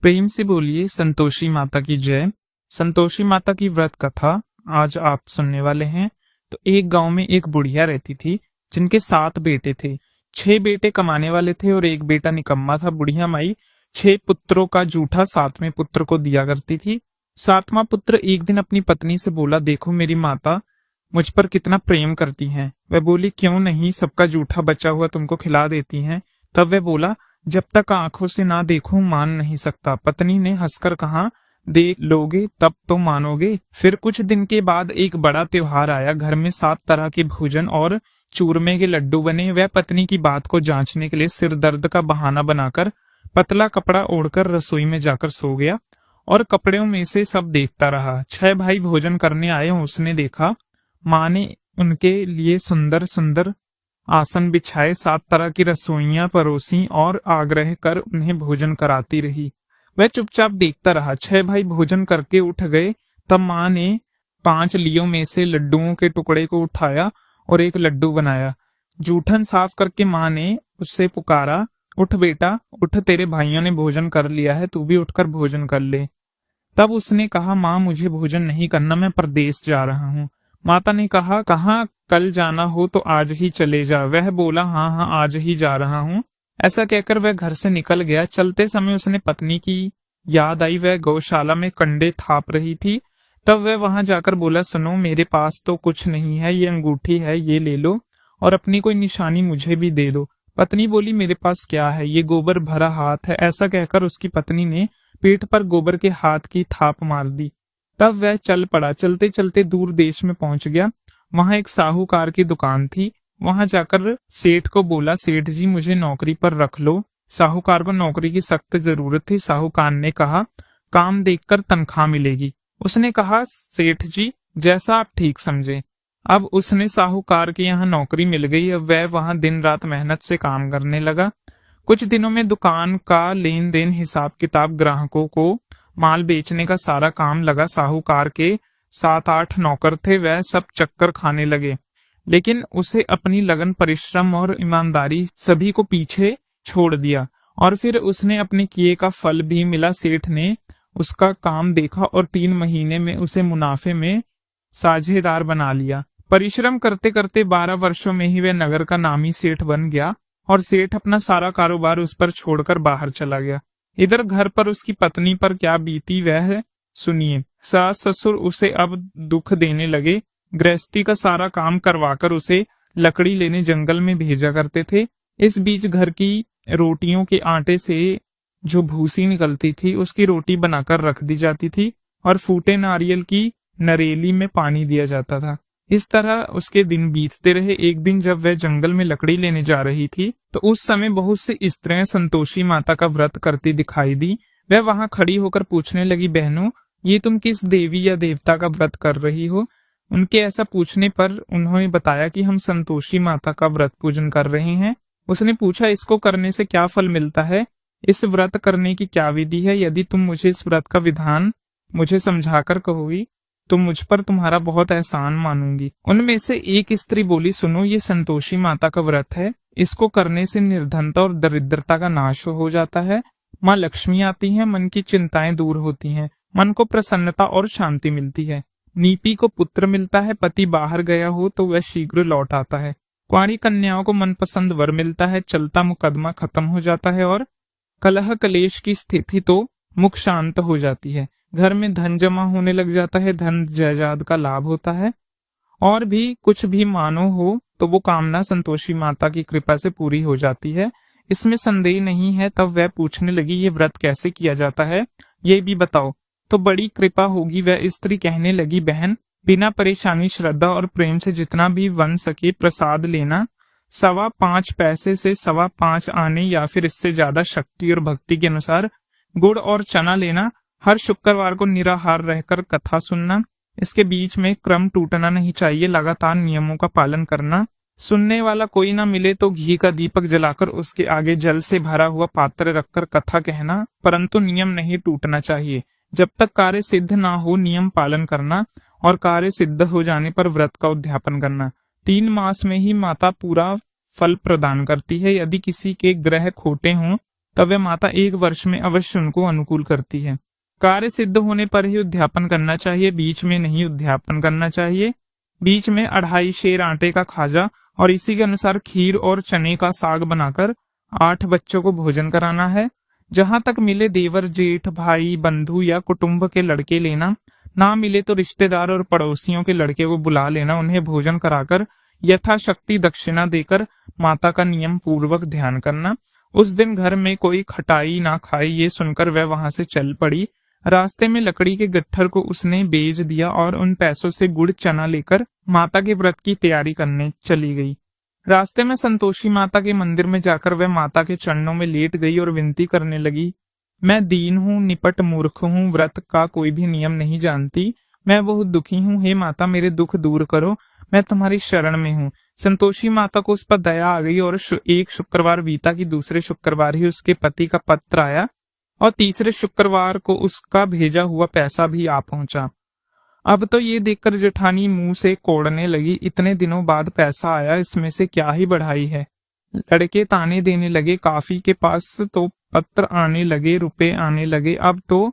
प्रेम से बोलिए संतोषी माता की जय। संतोषी माता की व्रत कथा आज आप सुनने वाले हैं। तो एक गांव में एक बुढ़िया रहती थी जिनके 7 बेटे थे। 6 बेटे कमाने वाले थे और एक बेटा निकम्मा था। बुढ़िया माई 6 पुत्रों का जूठा 7वें पुत्र को दिया करती थी। 7वां पुत्र एक दिन अपनी पत्नी से बोला, देखो मेरी माता मुझ पर कितना प्रेम करती हैं। वह बोली, क्यों नहीं, सबका जूठा बचा हुआ तुमको खिला देती हैं। तब वह बोला, जब तक आंखों से ना देखूं मान नहीं सकता। पत्नी ने हंसकर कहा, देख लोगे तब तो मानोगे। फिर कुछ दिन के बाद एक बड़ा त्योहार आया। घर में 7 तरह के भोजन और चूरमे के लड्डू बने। वह पत्नी की बात को जांचने के लिए सिर दर्द का बहाना बनाकर पतला कपड़ा ओढ़कर रसोई में जाकर सो गया और कपड़ों में से सब देखता रहा। 6 भाई भोजन करने आए। उसने देखा माँ ने उनके लिए सुंदर सुंदर आसन बिछाए, 7 तरह की रसोइयां परोसी और आग्रह कर उन्हें भोजन कराती रही। वह चुपचाप देखता रहा। 6 भाई भोजन करके उठ गए। तब माँ ने 5 लियों में से लड्डुओं के टुकड़े को उठाया और एक लड्डू बनाया। जूठन साफ करके माँ ने उससे पुकारा, उठ बेटा उठ, तेरे भाइयों ने भोजन कर लिया है, तू भी उठकर भोजन कर ले। तब उसने कहा, माँ मुझे भोजन नहीं करना, मैं परदेश जा रहा हूँ। माता ने कहा, कहाँ, कल जाना हो तो आज ही चले जा। वह बोला, हाँ हाँ आज ही जा रहा हूँ। ऐसा कहकर वह घर से निकल गया। चलते समय उसने पत्नी की याद आई। वह गौशाला में कंडे थाप रही थी। तब वह वहां जाकर बोला, सुनो मेरे पास तो कुछ नहीं है, ये अंगूठी है, ये ले लो और अपनी कोई निशानी मुझे भी दे दो। पत्नी बोली, मेरे पास क्या है, ये गोबर भरा हाथ है। ऐसा कहकर उसकी पत्नी ने पीठ पर गोबर के हाथ की थाप मार दी। तब वह चल पड़ा। चलते चलते दूर देश में पहुंच गया। वहां एक साहूकार की दुकान थी। वहां जाकर सेठ को बोला, सेठ जी मुझे नौकरी पर रख लो। साहूकार को नौकरी की सख्त जरूरत थी। साहूकार ने कहा, काम देखकर तनख्वाह मिलेगी। उसने कहा, सेठ जी जैसा आप ठीक समझे। अब उसने साहूकार के यहाँ नौकरी मिल गई। अब वह वहां दिन रात मेहनत से काम करने लगा। कुछ दिनों में दुकान का लेन देन, हिसाब किताब, ग्राहकों को माल बेचने का सारा काम लगा। साहूकार के 7-8 नौकर थे। वह सब चक्कर खाने लगे, लेकिन उसे अपनी लगन, परिश्रम और ईमानदारी सभी को पीछे छोड़ दिया और फिर उसने अपने किए का फल भी मिला। सेठ ने उसका काम देखा और 3 महीने में उसे मुनाफे में साझेदार बना लिया। परिश्रम करते करते 12 वर्षों में ही वह नगर का नामी सेठ बन गया और सेठ अपना सारा कारोबार उस पर छोड़कर बाहर चला गया। इधर घर पर उसकी पत्नी पर क्या बीती वह सुनिए। सास ससुर उसे अब दुख देने लगे। गृहस्थी का सारा काम करवाकर उसे लकड़ी लेने जंगल में भेजा करते थे। इस बीच घर की रोटियों के आटे से जो भूसी निकलती थी उसकी रोटी बनाकर रख दी जाती थी और फूटे नारियल की नरेली में पानी दिया जाता था। इस तरह उसके दिन बीतते रहे। एक दिन जब वह जंगल में लकड़ी लेने जा रही थी तो उस समय बहुत सी स्त्रियां संतोषी माता का व्रत करती दिखाई दी। वह वहां खड़ी होकर पूछने लगी, बहनों ये तुम किस देवी या देवता का व्रत कर रही हो? उनके ऐसा पूछने पर उन्होंने बताया कि हम संतोषी माता का व्रत पूजन कर रहे हैं। उसने पूछा, इसको करने से क्या फल मिलता है? इस व्रत करने की क्या विधि है? यदि तुम मुझे इस व्रत का विधान मुझे समझाकर कहोगी तो मुझ पर तुम्हारा बहुत एहसान मानूंगी। उनमें से एक स्त्री बोली, सुनो ये संतोषी माता का व्रत है। इसको करने से निर्धनता और दरिद्रता का नाश हो जाता है। माँ लक्ष्मी आती है, मन की चिंताएं दूर होती हैं, मन को प्रसन्नता और शांति मिलती है। नीपी को पुत्र मिलता है, पति बाहर गया हो तो वह शीघ्र लौट आता है। कुंवारी कन्याओं को मनपसंद वर मिलता है, चलता मुकदमा खत्म हो जाता है और कलह कलेश की स्थिति तो मुख शांत हो जाती है। घर में धन जमा होने लग जाता है, धन जायदाद का लाभ होता है और भी कुछ भी मानो हो तो वो कामना संतोषी माता की कृपा से पूरी हो जाती है। इसमें संदेह नहीं है। तब वह पूछने लगी, ये व्रत कैसे किया जाता है, ये भी बताओ तो बड़ी कृपा होगी। वह स्त्री कहने लगी, बहन बिना परेशानी, श्रद्धा और प्रेम से जितना भी बन सके प्रसाद लेना। 5.25 पैसे से 5.25 आने या फिर इससे ज्यादा शक्ति और भक्ति के अनुसार गुड़ और चना लेना। हर शुक्रवार को निराहार रहकर कथा सुनना। इसके बीच में क्रम टूटना नहीं चाहिए। लगातार नियमों का पालन करना। सुनने वाला कोई ना मिले तो घी का दीपक जलाकर उसके आगे जल से भरा हुआ पात्र रखकर कथा कहना, परंतु नियम नहीं टूटना चाहिए। जब तक कार्य सिद्ध ना हो नियम पालन करना और कार्य सिद्ध हो जाने पर व्रत का उद्यापन करना। 3 मास में ही माता पूरा फल प्रदान करती है। यदि किसी के ग्रह खोटे हों तब वह माता 1 वर्ष में अवश्य उनको अनुकूल करती है। कार्य सिद्ध होने पर ही उद्यापन करना चाहिए, बीच में नहीं उद्यापन करना चाहिए। बीच में 2.5 शेर आटे का खाजा और इसी के अनुसार खीर और चने का साग बनाकर 8 बच्चों को भोजन कराना है। जहां तक मिले देवर जेठ भाई बंधु या कुटुंब के लड़के लेना, ना मिले तो रिश्तेदार और पड़ोसियों के लड़के को बुला लेना, उन्हें भोजन कराकर यथाशक्ति दक्षिणा देकर माता का नियम पूर्वक ध्यान करना। उस दिन घर में कोई खटाई ना खाए, ये सुनकर वह वहां से चल पड़ी। रास्ते में लकड़ी के गट्ठर को उसने बेच दिया और उन पैसों से गुड़ चना लेकर माता के व्रत की तैयारी करने चली गई। रास्ते में संतोषी माता के मंदिर में जाकर वह माता के चरणों में लेट गई और विनती करने लगी, मैं दीन हूँ, निपट मूर्ख हूँ, व्रत का कोई भी नियम नहीं जानती, मैं बहुत दुखी हूँ, हे माता मेरे दुख दूर करो, मैं तुम्हारी शरण में हूँ। संतोषी माता को उस पर दया आ गई और एक शुक्रवार बीता कि दूसरे शुक्रवार ही उसके पति का पत्र आया और तीसरे शुक्रवार को उसका भेजा हुआ पैसा भी आ पहुंचा। अब तो ये देखकर जेठानी मुंह से कोड़ने लगी, इतने दिनों बाद पैसा आया, इसमें से क्या ही बढ़ाई है। लड़के ताने देने लगे, काफी के पास तो पत्र आने लगे, रुपए आने लगे, अब तो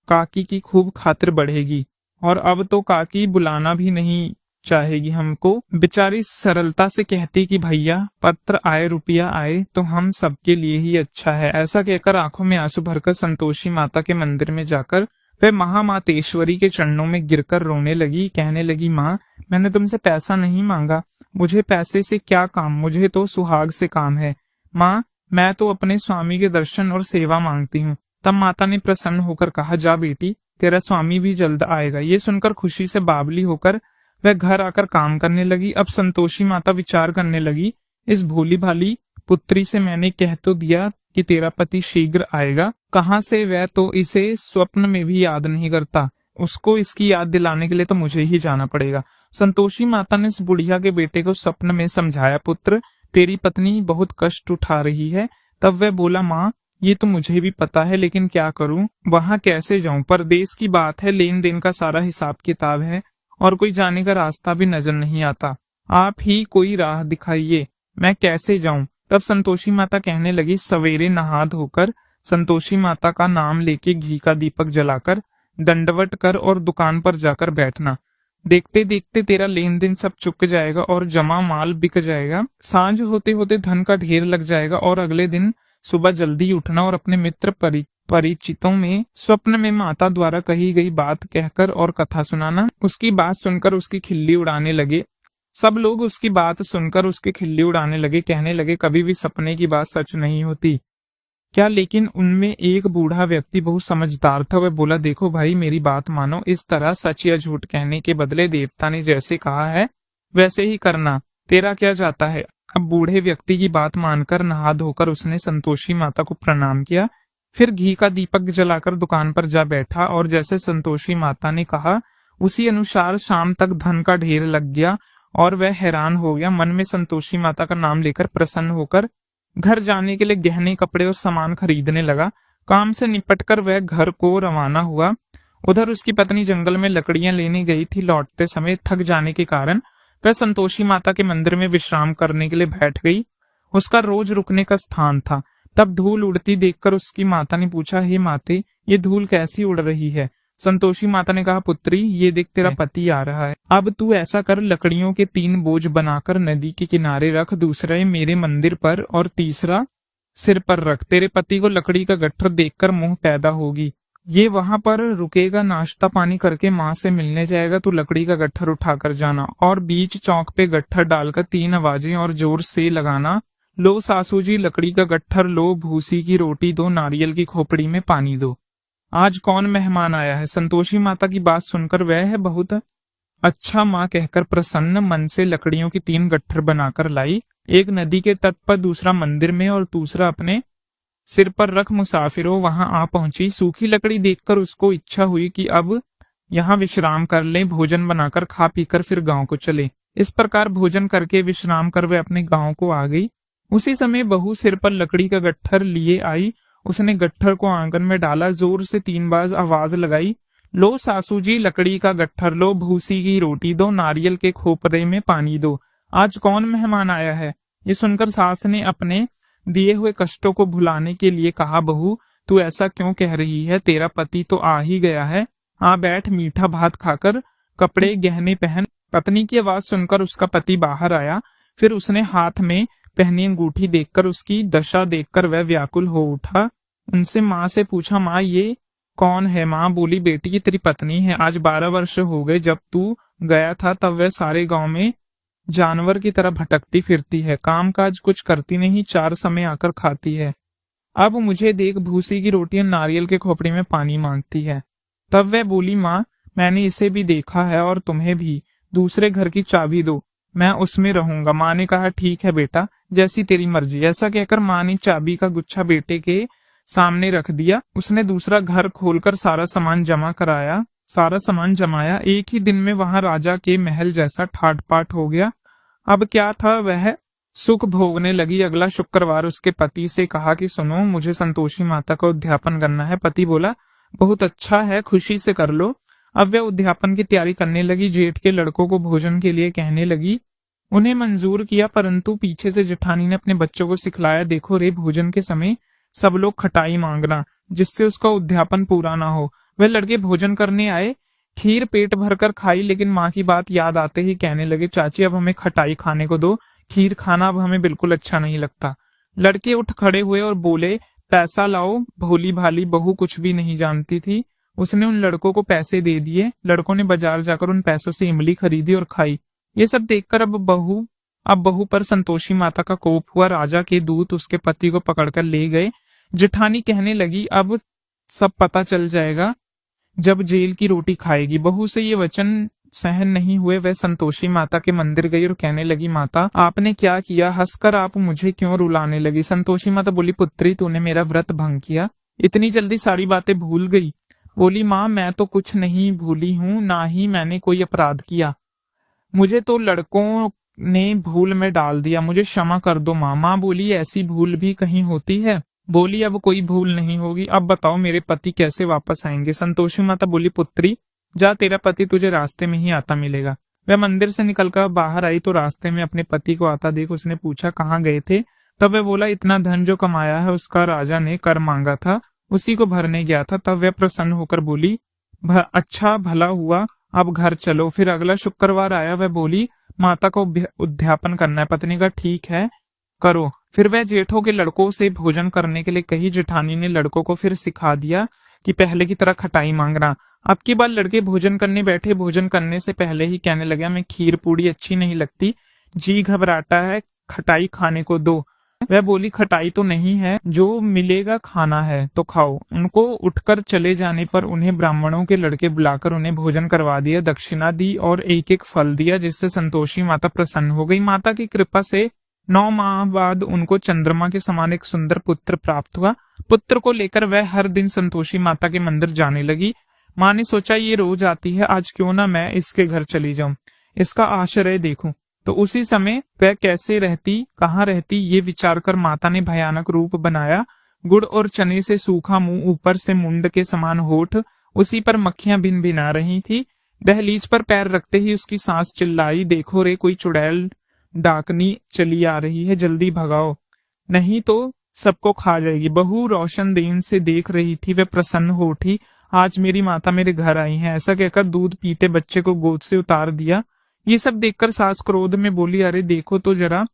काकी की खूब खातिर बढ़ेगी और अब तो काकी बुलाना भी नहीं चाहेगी हमको। बेचारी सरलता से कहती कि भैया पत्र आए रुपया आए तो हम सबके लिए ही अच्छा है। ऐसा कहकर आंखों में आंसू भरकर संतोषी माता के मंदिर में जाकर वह महामातेश्वरी के चरणों में गिरकर रोने लगी, कहने लगी, माँ मैंने तुमसे पैसा नहीं मांगा, मुझे पैसे से क्या काम, मुझे तो सुहाग से काम है। माँ मैं तो अपने स्वामी के दर्शन और सेवा मांगती हूँ। तब माता ने प्रसन्न होकर कहा, जा बेटी तेरा स्वामी भी जल्द आएगा। ये सुनकर खुशी से बावली होकर वह घर आकर काम करने लगी। अब संतोषी माता विचार करने लगी, इस भोली भाली पुत्री से मैंने कह तो दिया कि तेरा पति शीघ्र आएगा, कहाँ से वह तो इसे स्वप्न में भी याद नहीं करता, उसको इसकी याद दिलाने के लिए तो मुझे ही जाना पड़ेगा। संतोषी माता ने इस बुढ़िया के बेटे को स्वप्न में समझाया, पुत्र तेरी पत्नी बहुत कष्ट उठा रही है। तब वह बोला, माँ ये तो मुझे भी पता है, लेकिन क्या करूं, वहां कैसे जाऊं, परदेश की बात है, लेन देन का सारा हिसाब किताब है और कोई जाने का रास्ता भी नजर नहीं आता, आप ही कोई राह दिखाइए, मैं कैसे जाऊं। तब संतोषी माता कहने लगी, सवेरे नहा धोकर संतोषी माता का नाम लेके घी का दीपक जलाकर दंडवत कर और दुकान पर जाकर बैठना, देखते देखते तेरा लेन देन सब चुक जाएगा और जमा माल बिक जाएगा, सांझ होते होते धन का ढेर लग जाएगा और अगले दिन सुबह जल्दी उठना और अपने मित्र परिचितों में स्वप्न में माता द्वारा कही गई बात कहकर और कथा सुनाना। उसकी बात सुनकर उसकी खिल्ली उड़ाने लगे। सब लोग उसकी बात सुनकर उसकी खिल्ली उड़ाने लगे, कहने लगे, कभी भी सपने की बात सच नहीं होती क्या। लेकिन उनमें एक बूढ़ा व्यक्ति बहुत समझदार था। वह बोला, देखो भाई मेरी बात मानो, इस तरह सच या झूठ कहने के बदले देवता ने जैसे कहा है वैसे ही करना, तेरा क्या जाता है। अब बूढ़े व्यक्ति की बात मानकर नहा धोकर उसने संतोषी माता को प्रणाम किया, फिर घी का दीपक जलाकर दुकान पर जा बैठा और जैसे संतोषी माता ने कहा उसी अनुसार शाम तक धन का ढेर लग गया और वह हैरान हो गया। मन में संतोषी माता का नाम लेकर प्रसन्न होकर घर जाने के लिए गहने कपड़े और सामान खरीदने लगा। काम से निपटकर वह घर को रवाना हुआ। उधर उसकी पत्नी जंगल में लकड़ियां लेने गई थी। लौटते समय थक जाने के कारण वह संतोषी माता के मंदिर में विश्राम करने के लिए बैठ गई। उसका रोज रुकने का स्थान था। तब धूल उड़ती देखकर उसकी माता ने पूछा, हे माते ये धूल कैसी उड़ रही है। संतोषी माता ने कहा, पुत्री ये देख तेरा पति आ रहा है, अब तू ऐसा कर, लकड़ियों के 3 बोझ बनाकर नदी के किनारे रख, दूसरा मेरे मंदिर पर और तीसरा सिर पर रख। तेरे पति को लकड़ी का गट्ठर देखकर मोह पैदा होगी, ये वहां पर रुकेगा, नाश्ता पानी करके माँ से मिलने जाएगा, तू लकड़ी का गट्ठर उठाकर जाना और बीच चौक पे गट्ठर डालकर 3 आवाजें और जोर से लगाना, लो सासू जी लकड़ी का गट्ठर लो, भूसी की रोटी दो, नारियल की खोपड़ी में पानी दो, आज कौन मेहमान आया है। संतोषी माता की बात सुनकर वह बहुत अच्छा माँ कहकर प्रसन्न मन से लकड़ियों की 3 गट्ठर बनाकर लाई। एक नदी के तट पर, दूसरा मंदिर में और दूसरा अपने सिर पर रख। मुसाफिरों वहां आ पहुंची। सूखी लकड़ी देखकर उसको इच्छा हुई कि अब यहाँ विश्राम कर लें, भोजन बनाकर खा पीकर फिर गांव को चले। इस प्रकार भोजन करके विश्राम कर वह अपने गांव को आ गई। उसी समय बहू सिर पर लकड़ी का गट्ठर लिए आई। उसने गट्ठर को आंगन में डाला, जोर से 3 बार आवाज लगाई, लो सासू जी लकड़ी का गट्ठर लो, भूसी की रोटी दो, नारियल के खोपरे में पानी दो, आज कौन मेहमान आया है। ये सुनकर सास ने अपने दिए हुए कष्टों को भुलाने के लिए कहा, बहू तू ऐसा क्यों कह रही है, तेरा पति तो आ ही गया है, आ बैठ मीठा भात खाकर कपड़े गहने पहन। पत्नी की आवाज सुनकर उसका पति बाहर आया। फिर उसने हाथ में पहनी अंगूठी देखकर उसकी दशा देखकर वह व्याकुल हो उठा। उनसे माँ से पूछा, माँ ये कौन है? माँ बोली, बेटी ये तेरी पत्नी है। आज 12 वर्ष हो गए, जब तू गया था तब वह सारे गांव में जानवर की तरह भटकती फिरती है, काम काज कुछ करती नहीं, 4 समय आकर खाती है। अब मुझे देख भूसी की रोटी और नारियल के खोपड़ी में पानी मांगती है। तब वह बोली, माँ मैंने इसे भी देखा है और तुम्हें भी, दूसरे घर की चाबी दो, मैं उसमें रहूंगा। माँ ने कहा, ठीक है बेटा, जैसी तेरी मर्जी। ऐसा कहकर माँ ने चाबी का गुच्छा बेटे के सामने रख दिया। उसने दूसरा घर खोलकर सारा सामान जमाया। एक ही दिन में वहां राजा के महल जैसा ठाट पाट हो गया। अब क्या था, वह सुख भोगने लगी। अगला शुक्रवार उसके पति से कहा कि सुनो, मुझे संतोषी माता का उद्यापन करना है। पति बोला, बहुत अच्छा है, खुशी से कर लो। अब वह उद्यापन की तैयारी करने लगी। जेठ के लड़कों को भोजन के लिए कहने लगी। उन्हें मंजूर किया, परंतु पीछे से जेठानी ने अपने बच्चों को सिखलाया, देखो रे, भोजन के समय सब लोग खटाई मांगना, जिससे उसका उद्यापन पूरा ना हो। वह लड़के भोजन करने आए, खीर पेट भरकर खाई, लेकिन माँ की बात याद आते ही कहने लगे, चाची अब हमें खटाई खाने को दो, खीर खाना अब हमें बिल्कुल अच्छा नहीं लगता। लड़के उठ खड़े हुए और बोले, पैसा लाओ। भोली भाली बहू कुछ भी नहीं जानती थी, उसने उन लड़कों को पैसे दे दिए। लड़कों ने बाजार जाकर उन पैसों से इमली खरीदी और खाई। ये सब देखकर अब बहू पर संतोषी माता का कोप हुआ। राजा के दूत उसके पति को पकड़कर ले गए। जेठानी कहने लगी, अब सब पता चल जाएगा जब जेल की रोटी खाएगी। बहू से ये वचन सहन नहीं हुए। वह संतोषी माता के मंदिर गई और कहने लगी, माता आपने क्या किया? हंसकर आप मुझे क्यों रुलाने लगी? संतोषी माता बोली, पुत्री तूने मेरा व्रत भंग किया, इतनी जल्दी सारी बातें भूल गई। बोली, माँ मैं तो कुछ नहीं भूली हूँ, ना ही मैंने कोई अपराध किया, मुझे तो लड़कों ने भूल में डाल दिया, मुझे क्षमा कर दो माँ। माँ बोली, ऐसी भूल भी कहीं होती है? बोली, अब कोई भूल नहीं होगी। अब बताओ मेरे पति कैसे वापस आएंगे? संतोषी माता बोली, पुत्री जा, तेरा पति तुझे रास्ते में ही आता मिलेगा। वह मंदिर से निकलकर बाहर आई तो रास्ते में अपने पति को आता देख उसने पूछा, कहाँ गए थे? तब वह बोला, इतना धन जो कमाया है उसका राजा ने कर मांगा था, उसी को भरने गया था। तब वह प्रसन्न होकर बोली, अच्छा भला हुआ, अब घर चलो। फिर अगला शुक्रवार आया। वह बोली, माता को उद्यापन करना है। पत्नी का ठीक है, करो। फिर वह जेठों के लड़कों से भोजन करने के लिए कही। जेठानी ने लड़कों को फिर सिखा दिया कि पहले की तरह खटाई मांगना। अब की बार लड़के भोजन करने बैठे। भोजन करने से पहले ही कहने लगे, हमें खीर पूड़ी अच्छी नहीं लगती, जी घबराता है, खटाई खाने को दो। वह बोली, खटाई तो नहीं है, जो मिलेगा खाना है तो खाओ। उनको उठकर चले जाने पर उन्हें ब्राह्मणों के लड़के बुलाकर उन्हें भोजन करवा दिया, दक्षिणा दी और एक एक फल दिया, जिससे संतोषी माता प्रसन्न हो गई। माता की कृपा से 9 माह बाद उनको चंद्रमा के समान एक सुंदर पुत्र प्राप्त हुआ। पुत्र को लेकर वह हर दिन संतोषी माता के मंदिर जाने लगी। माँ ने सोचा, ये रोज आती है, आज क्यों ना मैं इसके घर चली जाऊं, इसका आश्रय देखूं। तो उसी समय वह कैसे रहती, कहाँ रहती, ये विचार कर माता ने भयानक रूप बनाया। गुड़ और चने से सूखा मुंह, ऊपर से मुंड के समान होठ, उसी पर मक्खियां भिन भिना रही थी। दहलीज पर पैर रखते ही उसकी सांस चिल्लाई, देखो रे, कोई चुड़ैल डाकनी चली आ रही है, जल्दी भगाओ, नहीं तो सबको खा जाएगी। बहू रोशन देन से देख रही थी। वह प्रसन्न हो उठी, आज मेरी माता मेरे घर आई है। ऐसा कहकर दूध पीते बच्चे को गोद से उतार दिया। ये सब देखकर सास क्रोध में बोली, अरे देखो तो जरा,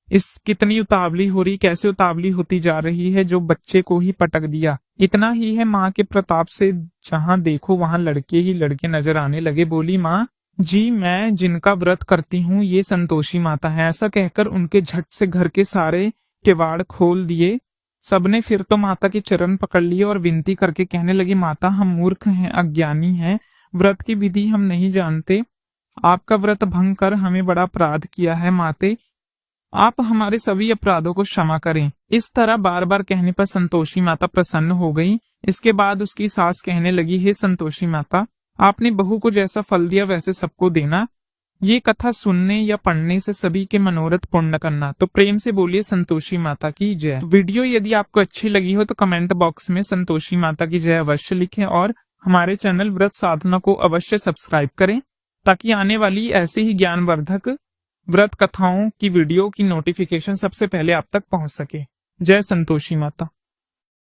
इस कितनी उतावली हो रही, कैसे उतावली होती जा रही है, जो बच्चे को ही पटक दिया। इतना ही है, माँ के प्रताप से जहाँ देखो वहां लड़के ही लड़के नजर आने लगे। बोली, माँ जी मैं जिनका व्रत करती हूँ ये संतोषी माता है। ऐसा कहकर उनके झट से घर के सारे किवाड़ खोल दिए। सबने फिर तो माता के चरण पकड़ लिए और विनती करके कहने लगी, माता हम मूर्ख हैं, अज्ञानी हैं, व्रत की विधि हम नहीं जानते, आपका व्रत भंग कर हमें बड़ा अपराध किया है, माते आप हमारे सभी अपराधों को क्षमा करें। इस तरह बार बार कहने पर संतोषी माता प्रसन्न हो गई। इसके बाद उसकी सास कहने लगी, हे संतोषी माता, आपने बहू को जैसा फल दिया वैसे सबको देना। ये कथा सुनने या पढ़ने से सभी के मनोरथ पूर्ण करना। तो प्रेम से बोलिए संतोषी माता की जय। वीडियो यदि आपको अच्छी लगी हो तो कमेंट बॉक्स में संतोषी माता की जय अवश्य लिखें और हमारे चैनल व्रत साधना को अवश्य सब्सक्राइब करें, ताकि आने वाली ऐसे ही ज्ञानवर्धक व्रत कथाओं की वीडियो की नोटिफिकेशन सबसे पहले आप तक पहुंच सके। जय संतोषी माता।